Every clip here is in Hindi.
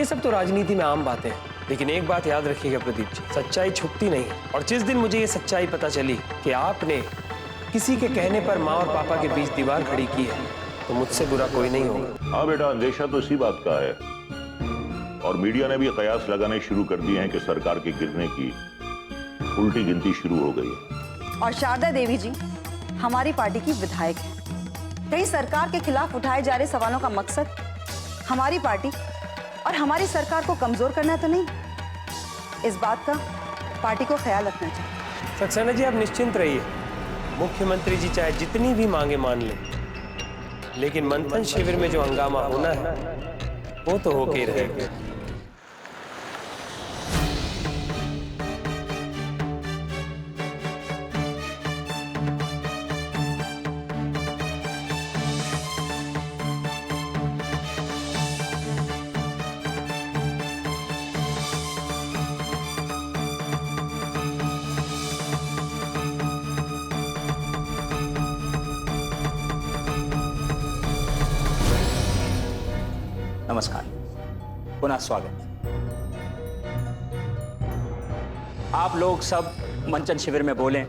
ये सब तो राजनीति में आम बातें हैं, लेकिन एक बात याद रखिएगा प्रदीप जी, सच्चाई छुपती नहीं। और जिस दिन मुझे ये सच्चाई पता चली कि आपने किसी के कहने पर माँ और पापा के बीच दीवार खड़ी की है, तो मुझसे बुरा कोई नहीं होगा। हाँ बेटा, अंदेशा तो इसी बात का है, और मीडिया ने भी कयास लगाने शुरू कर दिए हैं कि सरकार के गिरने की उल्टी गिनती शुरू हो गई है। और शारदा देवी जी हमारी पार्टी की विधायक है। कहीं सरकार के खिलाफ उठाए जा रहे सवालों का मकसद हमारी पार्टी और हमारी सरकार को कमजोर करना तो नहीं? इस बात का पार्टी को ख्याल रखना चाहिए। सक्सेना जी आप निश्चिंत रहिए, मुख्यमंत्री जी चाहे जितनी भी मांगे मान लें, लेकिन मंथन शिविर में जो हंगामा होना है वो तो होके ही रहेगा। नमस्कार, पुनः स्वागत। आप लोग सब मंचन शिविर में बोलें,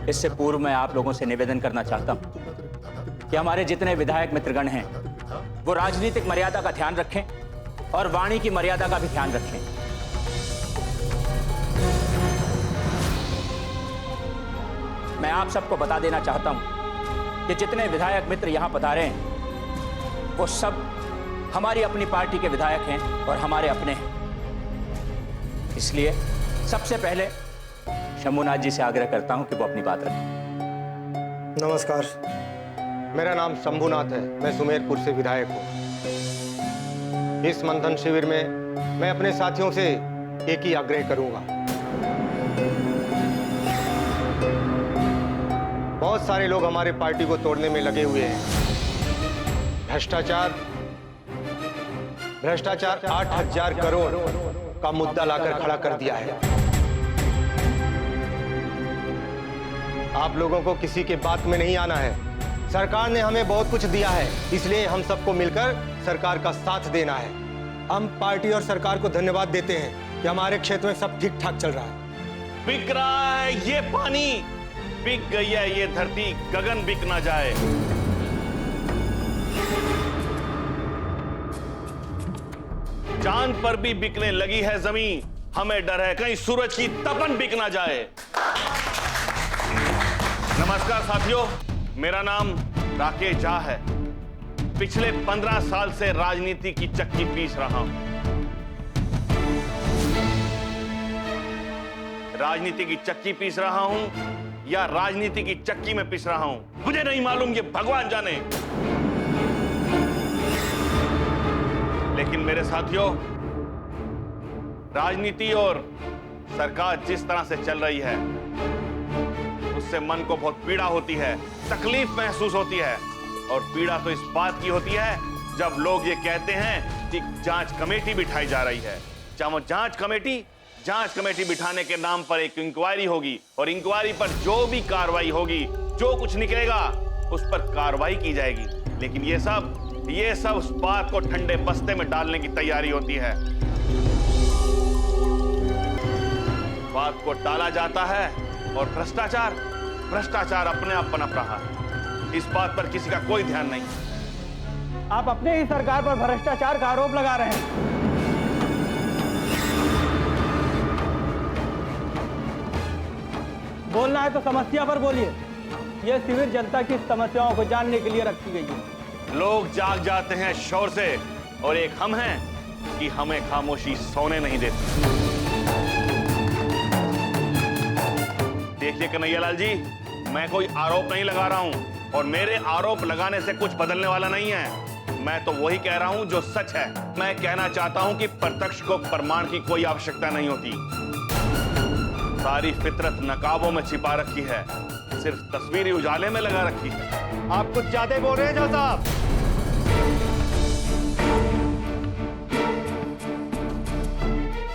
इससे पूर्व मैं आप लोगों से निवेदन करना चाहता हूं कि हमारे जितने विधायक मित्रगण हैं वो राजनीतिक मर्यादा का ध्यान रखें और वाणी की मर्यादा का भी ध्यान रखें। मैं आप सबको बता देना चाहता हूं कि जितने विधायक मित्र यहां पधारे हैं वो सब हमारी अपनी पार्टी के विधायक हैं और हमारे अपने हैं। इसलिए सबसे पहले शंभुनाथ जी से आग्रह करता हूं कि वो अपनी बात रखें। नमस्कार, मेरा नाम शंभुनाथ है, मैं सुमेरपुर से विधायक हूं। इस मंथन शिविर में मैं अपने साथियों से एक ही आग्रह करूंगा। बहुत सारे लोग हमारे पार्टी को तोड़ने में लगे हुए हैं। भ्रष्टाचार 8,000 करोड़ का मुद्दा लाकर खड़ा कर दिया है। आप लोगों को किसी के बात में नहीं आना है। सरकार ने हमें बहुत कुछ दिया है, इसलिए हम सबको मिलकर सरकार का साथ देना है। हम पार्टी और सरकार को धन्यवाद देते हैं कि हमारे क्षेत्र में सब ठीक ठाक चल रहा है। बिक रहा है ये पानी, बिक गई है ये धरती, गगन बिक ना जाए। चांद पर भी बिकने लगी है जमीन, हमें डर है कहीं सूरज की तपन बिक ना जाए। नमस्कार साथियों, मेरा नाम राकेश झा है। पिछले 15 साल से राजनीति की चक्की पीस रहा हूं। राजनीति की चक्की पीस रहा हूं या राजनीति की चक्की में पीस रहा हूं, मुझे नहीं मालूम, ये भगवान जाने। लेकिन मेरे साथियों, राजनीति और सरकार जिस तरह से चल रही है उससे मन को बहुत पीड़ा होती है, तकलीफ महसूस होती है। और पीड़ा तो इस बात की होती है जब लोग ये कहते हैं कि जांच कमेटी बिठाई जा रही है। चाहे जांच कमेटी बिठाने के नाम पर एक इंक्वायरी होगी और इंक्वायरी पर जो भी कार्रवाई होगी, जो कुछ निकलेगा उस पर कार्रवाई की जाएगी। लेकिन ये सब उस बात को ठंडे बस्ते में डालने की तैयारी होती है। बात को टाला जाता है और भ्रष्टाचार अपने आप पनप रहा है। इस बात पर किसी का कोई ध्यान नहीं। आप अपने ही सरकार पर भ्रष्टाचार का आरोप लगा रहे हैं। बोलना है तो समस्या पर बोलिए। यह शिविर जनता की समस्याओं को जानने के लिए रखी गई है। लोग जाग जाते हैं शोर से, और एक हम हैं कि हमें खामोशी सोने नहीं देती। देखिए कन्हैयालाल जी, मैं कोई आरोप नहीं लगा रहा हूं और मेरे आरोप लगाने से कुछ बदलने वाला नहीं है। मैं तो वही कह रहा हूं जो सच है। मैं कहना चाहता हूं कि प्रत्यक्ष को प्रमाण की कोई आवश्यकता नहीं होती। सारी फितरत नकाबों में छिपा रखी है, सिर्फ तस्वीरी उजाले में लगा रखी है। आप कुछ ज्यादा बोल रहे हैं झा साहब।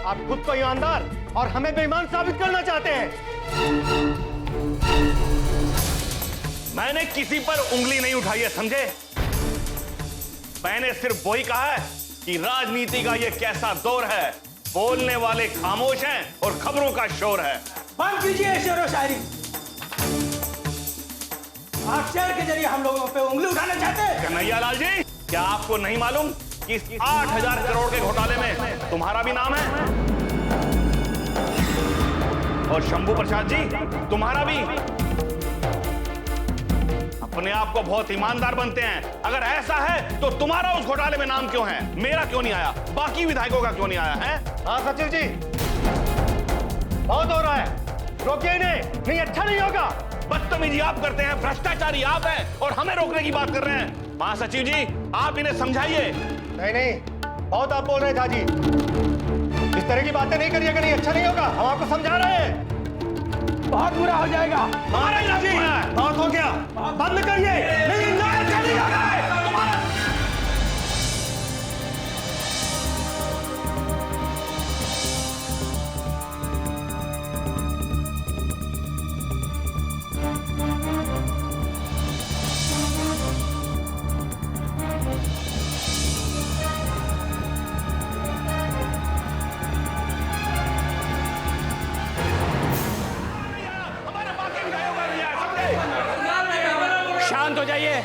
आप खुद को ईमानदार और हमें बेईमान साबित करना चाहते हैं। मैंने किसी पर उंगली नहीं उठाई है, समझे? मैंने सिर्फ वही कहा है कि राजनीति का ये कैसा दौर है। बोलने वाले खामोश हैं और खबरों का शोर है। बंद कीजिए शेर व शायरी। आप शेर के जरिए हम लोगों पे उंगली उठाना चाहते हैं। कन्हैया लाल जी, क्या आपको नहीं मालूम कि इस 8,000 करोड़ के घोटाले में तुम्हारा भी नाम है? और शंभू प्रसाद जी, तुम्हारा भी। अपने आप को बहुत ईमानदार बनते हैं। अगर ऐसा है तो तुम्हारा उस घोटाले में नाम क्यों है? मेरा क्यों नहीं आया? बाकी विधायकों का क्यों नहीं आया है? हाँ सचिव जी, बहुत हो रहा है, रोकिए इन्हें, नहीं अच्छा नहीं होगा। बदतमीजी आप करते हैं, भ्रष्टाचारी आप हैं और हमें रोकने की बात कर रहे हैं। महासचिव जी, आप इन्हें समझाइए। नहीं नहीं, बहुत आप बोल रहे हैं था जी, इस तरह की बातें नहीं करिएगा, नहीं अच्छा नहीं होगा। हम आपको समझा रहे हैं। बहुत बुरा हो जाएगा। महाराज जी, बहुत हो गया, बंद करिए। नहीं ना, अच्छा नहीं होगा। शांत हो जाइए,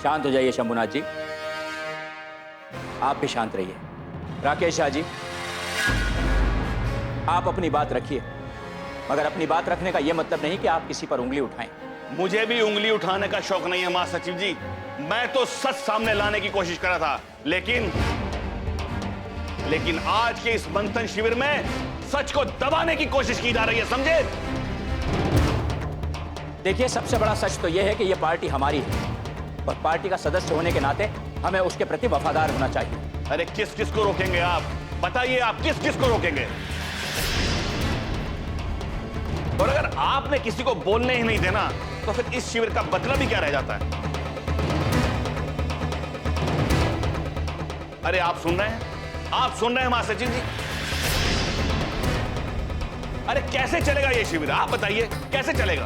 शांत हो जाइए शंभुनाथ जी, आप भी शांत रहिए। राकेश झा जी, आप अपनी बात रखिए, मगर अपनी बात रखने का यह मतलब नहीं कि आप किसी पर उंगली उठाएं। मुझे भी उंगली उठाने का शौक नहीं है महासचिव जी। मैं तो सच सामने लाने की कोशिश कर रहा था, लेकिन आज के इस मंथन शिविर में सच को दबाने की कोशिश की जा रही है, समझे? देखिए, सबसे बड़ा सच तो यह है कि यह पार्टी हमारी है और पार्टी का सदस्य होने के नाते हमें उसके प्रति वफादार होना चाहिए। अरे किस किस को रोकेंगे आप? बताइए, आप किस किस को रोकेंगे? और अगर आपने किसी को बोलने ही नहीं देना तो फिर इस शिविर का मतलब ही क्या रह जाता है? अरे आप सुन रहे हैं? आप सुन रहे हैं महासचिव जी? अरे कैसे चलेगा ये शिविर? आप बताइए, कैसे चलेगा?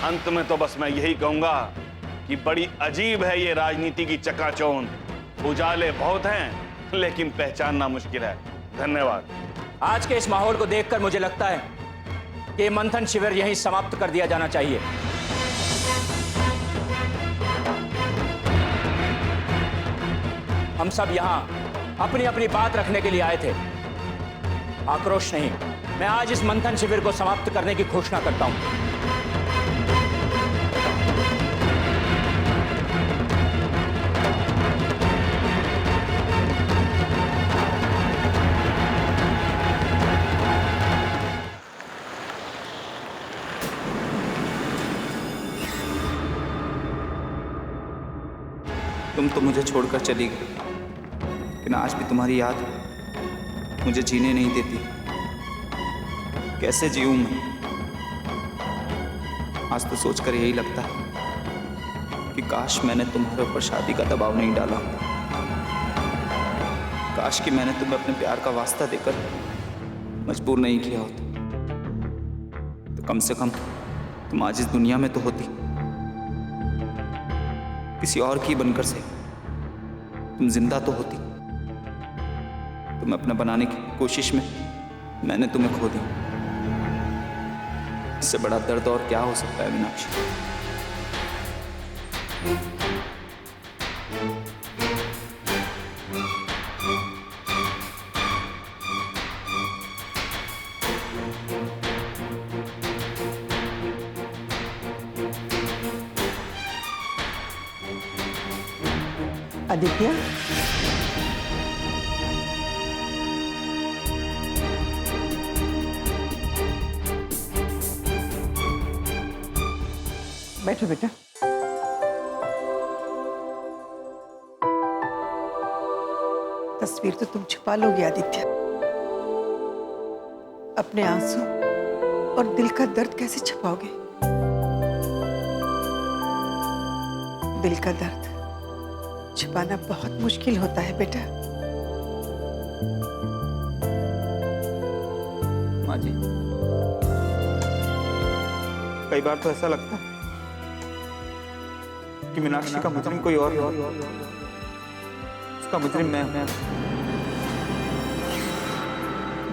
अंत में तो बस मैं यही कहूंगा कि बड़ी अजीब है ये राजनीति की चकाचौंध। उजाले बहुत हैं लेकिन पहचानना मुश्किल है। धन्यवाद। आज के इस माहौल को देखकर मुझे लगता है कि मंथन शिविर यहीं समाप्त कर दिया जाना चाहिए। हम सब यहां अपनी अपनी बात रखने के लिए आए थे, आक्रोश नहीं। मैं आज इस मंथन शिविर को समाप्त करने की घोषणा करता हूं। तुम तो मुझे छोड़कर चली गई, लेकिन आज भी तुम्हारी याद मुझे जीने नहीं देती। कैसे जीऊं मैं? आज तो सोचकर यही लगता है कि काश मैंने तुम्हारे ऊपर शादी का दबाव नहीं डाला, काश कि मैंने तुम्हें अपने प्यार का वास्ता देकर मजबूर नहीं किया होता, तो कम से कम तुम आज इस दुनिया में तो होती। किसी और की बनकर से तुम जिंदा तो होती। तुम्हें अपना बनाने की कोशिश में मैंने तुम्हें खो दिया। इससे बड़ा दर्द और क्या हो सकता है मीनाक्षी? आदित्य, बैठो बेटा। तस्वीर तो तुम छुपा लोगे आदित्य, अपने आंसू और दिल का दर्द कैसे छुपाओगे? दिल का दर्द छुपाना बहुत मुश्किल होता है बेटा। माँ जी, कई बार तो ऐसा लगता है कि मीनाक्षी का मुजरिम कोई और नहीं, उसका मुजरिम मैं हूं।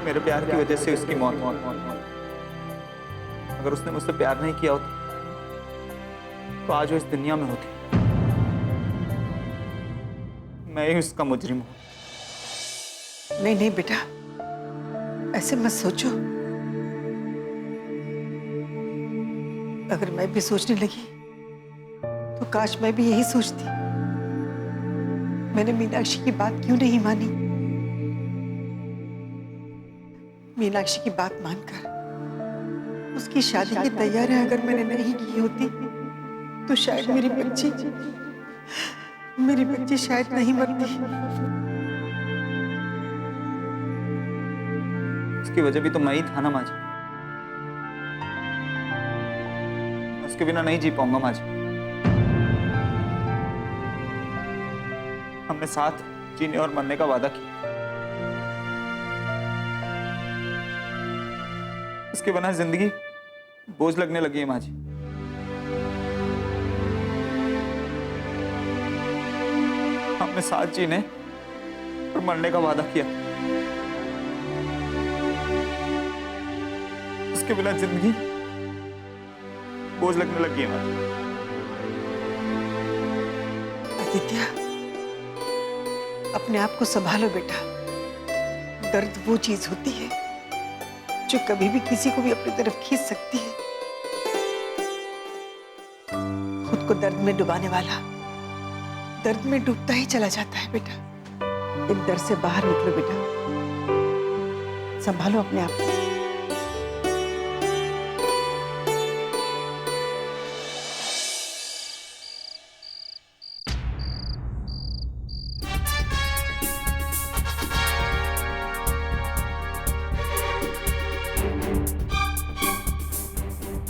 मेरे प्यार की वजह से उसकी मौत। अगर उसने मुझसे प्यार नहीं किया होता तो आज वो इस दुनिया में होती। मैं ही उसका मुजरिम हूं। नहीं नहीं बेटा, ऐसे मत सोचो। अगर मैं भी सोचने लगी तो काश मैं भी यही सोचती। मैंने मीनाक्षी की बात क्यों नहीं मानी? मीनाक्षी की बात मानकर उसकी शादी की तैयारियां अगर मैंने नहीं की होती तो शायद मेरी बच्ची शायद नहीं मरती। उसकी वजह भी तो मैं ही था ना माँ जी। उसके बिना नहीं जी पाऊंगा माँ जी। हमने साथ जीने और मरने का वादा किया। उसके बिना जिंदगी बोझ लगने लगी है माँ जी। हमने साथ जीने और मरने का वादा किया। उसके बिना जिंदगी बोझ लगने लगी है माँ जी। आदित्य, अपने आप को संभालो बेटा। दर्द वो चीज होती है जो कभी भी किसी को भी अपनी तरफ खींच सकती है। खुद को दर्द में डुबाने वाला दर्द में डूबता ही चला जाता है बेटा। इन दर्द से बाहर निकलो बेटा, संभालो अपने आप को।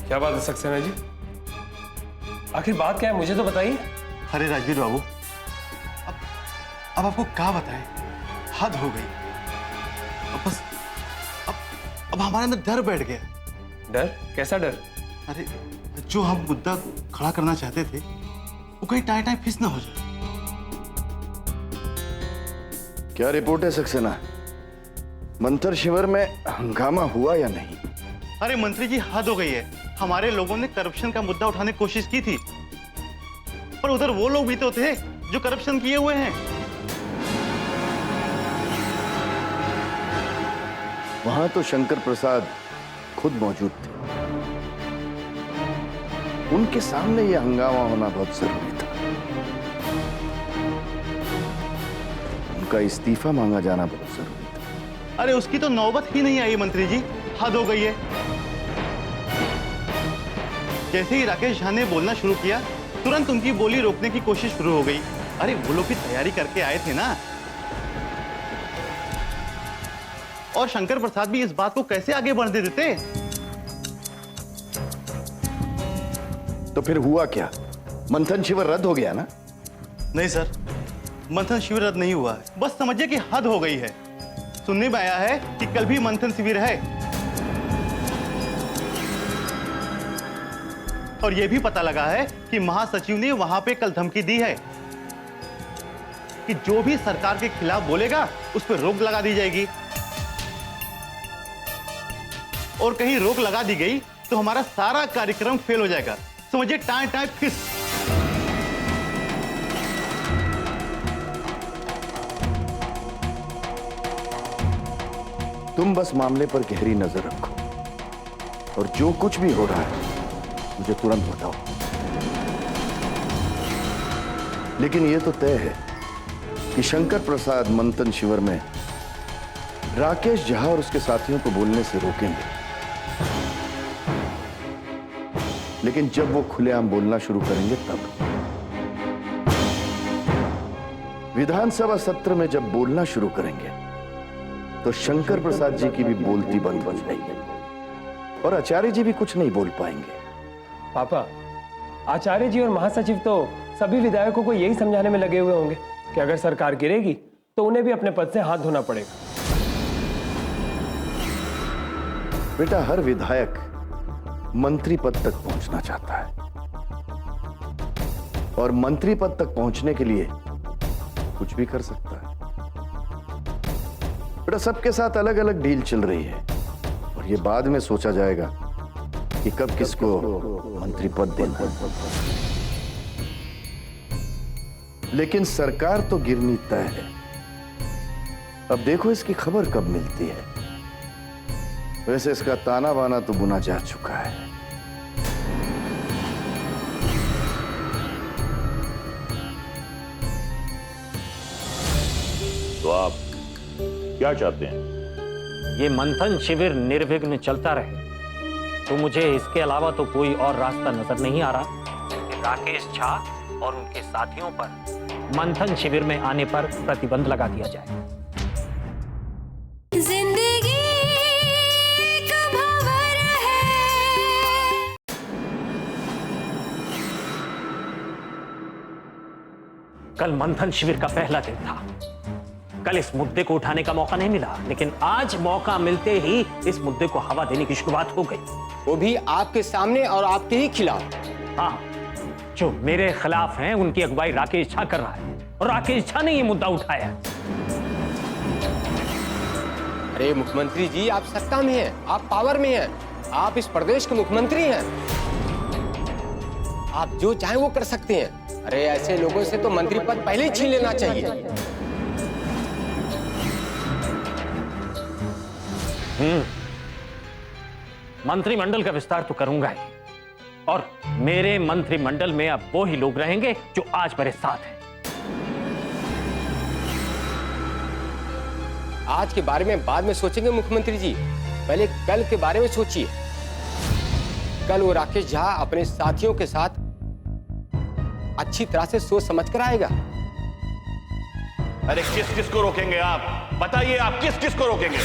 क्या बात है सक्सेना जी? आखिर बात क्या है, मुझे तो बताइए। अरे राजवीर बाबू, अब आपको क्या बताएं? हद हो गई। अब बस अब हमारे अंदर डर बैठ गया। डर? कैसा डर? अरे जो हम मुद्दा खड़ा करना चाहते थे वो कहीं टाई टाई फिस ना हो जाए। क्या रिपोर्ट है सक्सेना? मंथर शिविर में हंगामा हुआ या नहीं? अरे मंत्री जी, हद हो गई है। हमारे लोगों ने करप्शन का मुद्दा उठाने की कोशिश की थी, पर उधर वो लोग भी तो थे जो करप्शन किए हुए हैं। वहां तो शंकर प्रसाद खुद मौजूद थे। उनके सामने यह हंगामा होना बहुत जरूरी था। उनका इस्तीफा मांगा जाना बहुत जरूरी था। अरे उसकी तो नौबत ही नहीं आई मंत्री जी, हद हो गई है। जैसे ही राकेश झा ने बोलना शुरू किया, तुरंत उनकी बोली रोकने की कोशिश शुरू हो गई। अरे वो लोग भी तैयारी करके आए थे ना। और शंकर प्रसाद भी इस बात को कैसे आगे बढ़ने देते? तो फिर हुआ क्या? मंथन शिविर रद्द हो गया ना? नहीं सर, मंथन शिविर रद्द नहीं हुआ है। बस समझिए कि हद हो गई है। सुनने में आया है कि कल भी मंथन शिविर है, और यह भी पता लगा है कि महासचिव ने वहां पे कल धमकी दी है कि जो भी सरकार के खिलाफ बोलेगा उस पर रोक लगा दी जाएगी। और कहीं रोक लगा दी गई तो हमारा सारा कार्यक्रम फेल हो जाएगा। समझिए टाई टाई फिस। तुम बस मामले पर गहरी नजर रखो और जो कुछ भी हो रहा है मुझे तुरंत बताओ। लेकिन यह तो तय है कि शंकर प्रसाद मंथन शिविर में राकेश झा और उसके साथियों को बोलने से रोकेंगे। लेकिन जब वो खुलेआम बोलना शुरू करेंगे तब। विधानसभा सत्र में जब बोलना शुरू करेंगे तो शंकर प्रसाद जी की भी बोलती बंद हो जाएगी और आचार्य जी भी कुछ नहीं बोल पाएंगे। पापा, आचार्य जी और महासचिव तो सभी विधायकों को यही समझाने में लगे हुए होंगे कि अगर सरकार गिरेगी तो उन्हें भी अपने पद से हाथ धोना पड़ेगा। बेटा, हर विधायक मंत्री पद तक पहुंचना चाहता है, और मंत्री पद तक पहुंचने के लिए कुछ भी कर सकता है। बेटा, सबके साथ अलग अलग डील चल रही है, और ये बाद में सोचा जाएगा कि कब किसको मंत्री पद देना है। लेकिन सरकार तो गिरनी तय है। अब देखो इसकी खबर कब मिलती है। वैसे इसका ताना बाना तो बुना जा चुका है। तो आप क्या चाहते हैं? ये मंथन शिविर निर्विघ्न चलता रहे, तो मुझे इसके अलावा तो कोई और रास्ता नजर नहीं आ रहा कि राकेश झा और उनके साथियों पर मंथन शिविर में आने पर प्रतिबंध लगा दिया जाए। जिंदगी का भंवर है। कल मंथन शिविर का पहला दिन था। कल इस मुद्दे को उठाने का मौका नहीं मिला, लेकिन आज मौका मिलते ही इस मुद्दे को हवा देने की शुरुआत हो गई, वो भी आपके सामने और आपके ही खिलाफ। हाँ, जो मेरे खिलाफ हैं उनकी अगुवाई राकेश झा कर रहा है, और राकेश झा ने ये मुद्दा उठाया है। अरे मुख्यमंत्री जी, आप सत्ता में हैं, आप पावर में हैं, आप इस प्रदेश के मुख्यमंत्री हैं, आप जो चाहें वो कर सकते हैं। अरे ऐसे लोगों से तो मंत्री पद पहले ही छीन लेना चाहिए। मंत्रिमंडल का विस्तार तो करूंगा ही, और मेरे मंत्रिमंडल में अब वो ही लोग रहेंगे जो आज मेरे साथ हैं। आज के बारे में बाद में सोचेंगे मुख्यमंत्री जी, पहले कल के बारे में सोचिए। कल वो राकेश झा अपने साथियों के साथ अच्छी तरह से सोच समझ कर आएगा। अरे किस किस को रोकेंगे आप? बताइए, आप किस किस को रोकेंगे?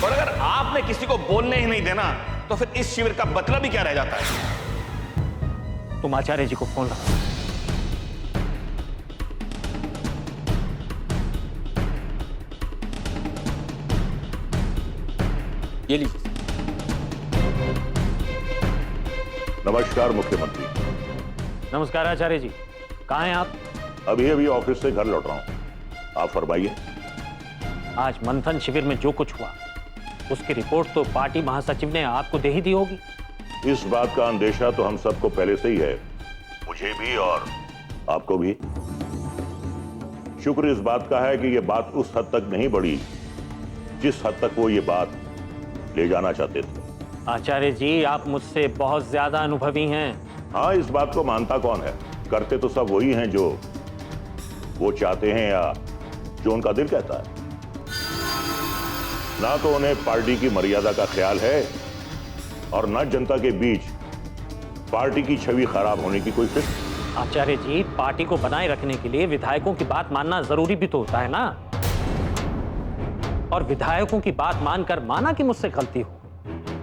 और अगर आपने किसी को बोलने ही नहीं देना, तो फिर इस शिविर का मतलब ही क्या रह जाता है? तुम आचार्य जी को फोन लगाओ। ये लीजिए। नमस्कार मुख्यमंत्री। नमस्कार आचार्य जी, कहाँ हैं आप? अभी ऑफिस से घर लौट रहा हूं। आप फरमाइए। आज मंथन शिविर में जो कुछ हुआ उसकी रिपोर्ट तो पार्टी महासचिव ने आपको दे ही दी होगी। इस बात का अंदेशा तो हम सबको पहले से ही है, मुझे भी और आपको भी। शुक्र इस बात का है कि यह बात उस हद तक नहीं बढ़ी जिस हद तक वो ये बात ले जाना चाहते थे। आचार्य जी, आप मुझसे बहुत ज्यादा अनुभवी हैं। हाँ, इस बात को मानता कौन है? करते तो सब वही हैं जो वो चाहते हैं या जो उनका दिल कहता है। ना तो उन्हें पार्टी की मर्यादा का ख्याल है, और न जनता के बीच पार्टी की छवि खराब होने की कोई फिक्र। आचार्य जी, पार्टी को बनाए रखने के लिए विधायकों की बात मानना जरूरी भी तो होता है ना। और विधायकों की बात मानकर माना कि मुझसे गलती हो,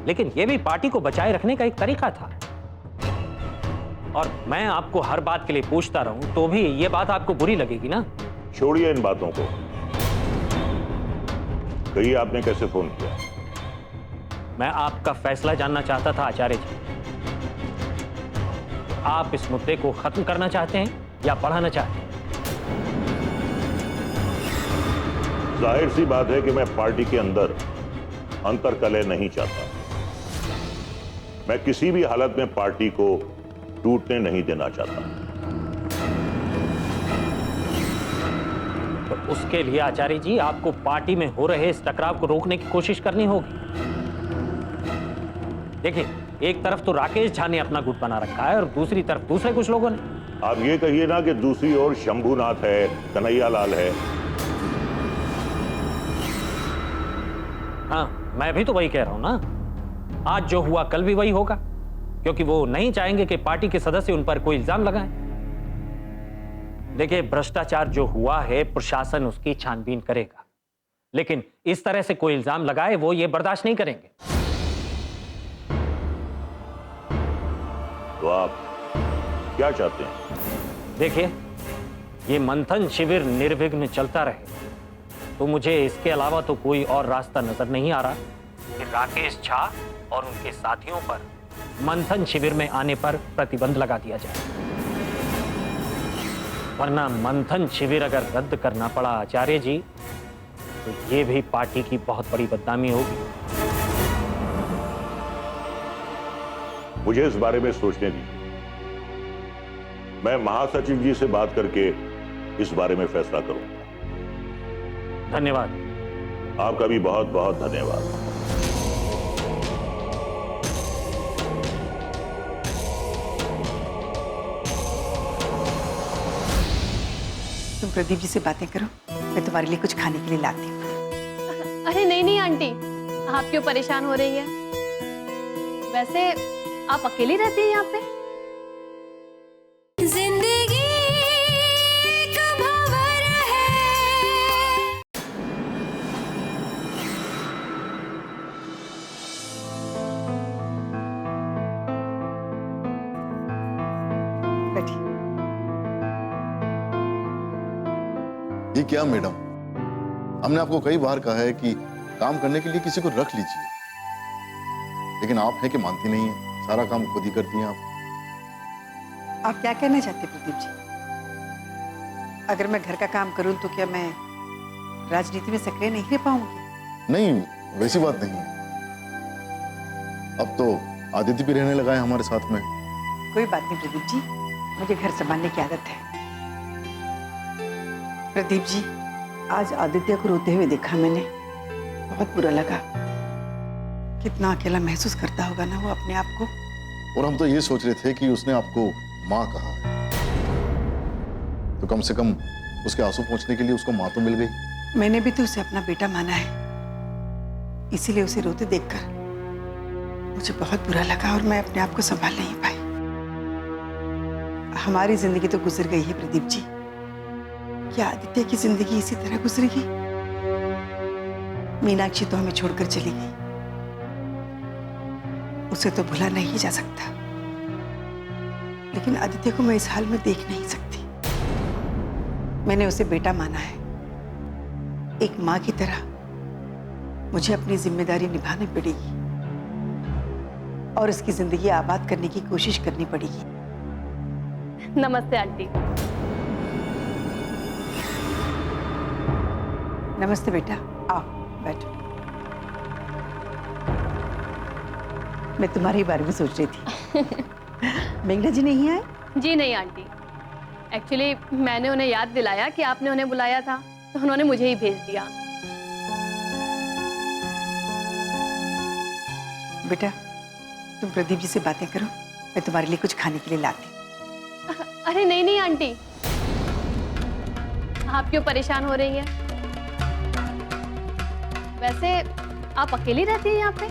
लेकिन यह भी पार्टी को बचाए रखने का एक तरीका था। और मैं आपको हर बात के लिए पूछता रहूं तो भी यह बात आपको बुरी लगेगी ना। छोड़िए इन बातों को। कहिए, आपने कैसे फोन किया? मैं आपका फैसला जानना चाहता था आचार्य जी। आप इस मुद्दे को खत्म करना चाहते हैं या बढ़ाना चाहते हैं? जाहिर सी बात है कि मैं पार्टी के अंदर अंतर्कलह नहीं चाहता। मैं किसी भी हालत में पार्टी को टूटने नहीं देना चाहता। तो उसके लिए आचार्य जी आपको पार्टी में हो रहे इस टकराव को रोकने की कोशिश करनी होगी। देखिए, एक तरफ तो राकेश झा ने अपना गुट बना रखा है और दूसरी तरफ दूसरे कुछ लोगों ने। आप ये कहिए ना कि दूसरी ओर शंभूनाथ है, कन्हैया लाल है। हाँ, मैं भी तो वही कह रहा हूं ना। आज जो हुआ कल भी वही होगा, क्योंकि वो नहीं चाहेंगे कि पार्टी के सदस्य उन पर कोई इल्जाम लगाएं। देखिए, भ्रष्टाचार जो हुआ है प्रशासन उसकी छानबीन करेगा, लेकिन इस तरह से कोई इल्जाम लगाए वो ये बर्दाश्त नहीं करेंगे। तो आप क्या चाहते हैं? देखिए, ये मंथन शिविर निर्विघ्न चलता रहे, तो मुझे इसके अलावा तो कोई और रास्ता नजर नहीं आ रहा कि राकेश झा और उनके साथियों पर मंथन शिविर में आने पर प्रतिबंध लगा दिया जाए, वरना मंथन शिविर अगर रद्द करना पड़ा आचार्य जी तो ये भी पार्टी की बहुत बड़ी बदनामी होगी। मुझे इस बारे में सोचने दीजिए। मैं महासचिव जी से बात करके इस बारे में फैसला करूंगा। धन्यवाद। आपका भी बहुत बहुत धन्यवाद। तुम प्रदीप जी से बातें करो, मैं तुम्हारे लिए कुछ खाने के लिए लाती हूँ। अरे नहीं नहीं आंटी, आप क्यों परेशान हो रही हैं? वैसे आप अकेली रहती हैं यहाँ पे? जिंदगी एक भंवर है। बैठी। ये क्या मैडम, हमने आपको कई बार कहा है कि काम करने के लिए किसी को रख लीजिए, लेकिन आप हैं कि मानती नहीं है, सारा काम खुद ही करती हैं आप क्या कहना चाहते हैं प्रदीप जी? अगर मैं घर का काम करूं तो क्या मैं राजनीति में सक्रिय नहीं रह पाऊंगी? नहीं, वैसी बात नहीं है। अब तो आदित्य भी रहने लगा है हमारे साथ में। कोई बात नहीं प्रदीप जी, मुझे घर संभालने की आदत है। प्रदीप जी, आज आदित्य को रोते हुए देखा मैंने, बहुत बुरा लगा। कितना अकेला महसूस करता होगा ना वो अपने आप को। और हम तो ये सोच रहे थे कि उसने आपको माँ कहा है, तो कम से कम उसके आंसू पोंछने के लिए उसको माँ तो मिल गई। मैंने भी तो उसे अपना बेटा माना है, इसीलिए उसे रोते देखकर मुझे बहुत बुरा लगा और मैं अपने आप को संभाल नहीं पाई। हमारी जिंदगी तो गुजर गई है प्रदीप जी, क्या आदित्य की जिंदगी इसी तरह गुजरेगी? मीनाक्षी तो हमें छोड़कर चली गई, उसे तो भुला नहीं जा सकता, लेकिन आदित्य को मैं इस हाल में देख नहीं सकती। मैंने उसे बेटा माना है, एक माँ की तरह मुझे अपनी जिम्मेदारी निभानी पड़ेगी और उसकी जिंदगी आबाद करने की कोशिश करनी पड़ेगी। नमस्ते आंटी। नमस्ते बेटा, आओ बैठो। मैं तुम्हारे बारे में सोच रही थी। मेघना जी नहीं आए? जी नहीं आंटी, एक्चुअली मैंने उन्हें याद दिलाया कि आपने उन्हें बुलाया था, तो उन्होंने मुझे ही भेज दिया। बेटा, तुम प्रदीप जी से बातें करो, मैं तुम्हारे लिए कुछ खाने के लिए लाती हूँ। अरे नहीं नहीं आंटी, आप क्यों परेशान हो रही हैं? वैसे आप अकेली रहती हैं यहाँ पे?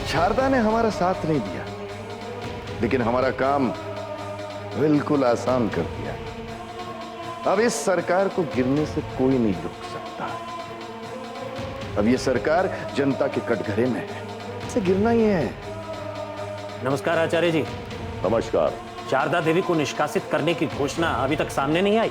शारदा ने हमारा साथ नहीं दिया, लेकिन हमारा काम बिल्कुल आसान कर दिया। अब इस सरकार को गिरने से कोई नहीं रोक सकता। अब ये सरकार जनता के कटघरे में है, इसे गिरना ही है। नमस्कार आचार्य जी। नमस्कार। शारदा देवी को निष्कासित करने की घोषणा अभी तक सामने नहीं आई।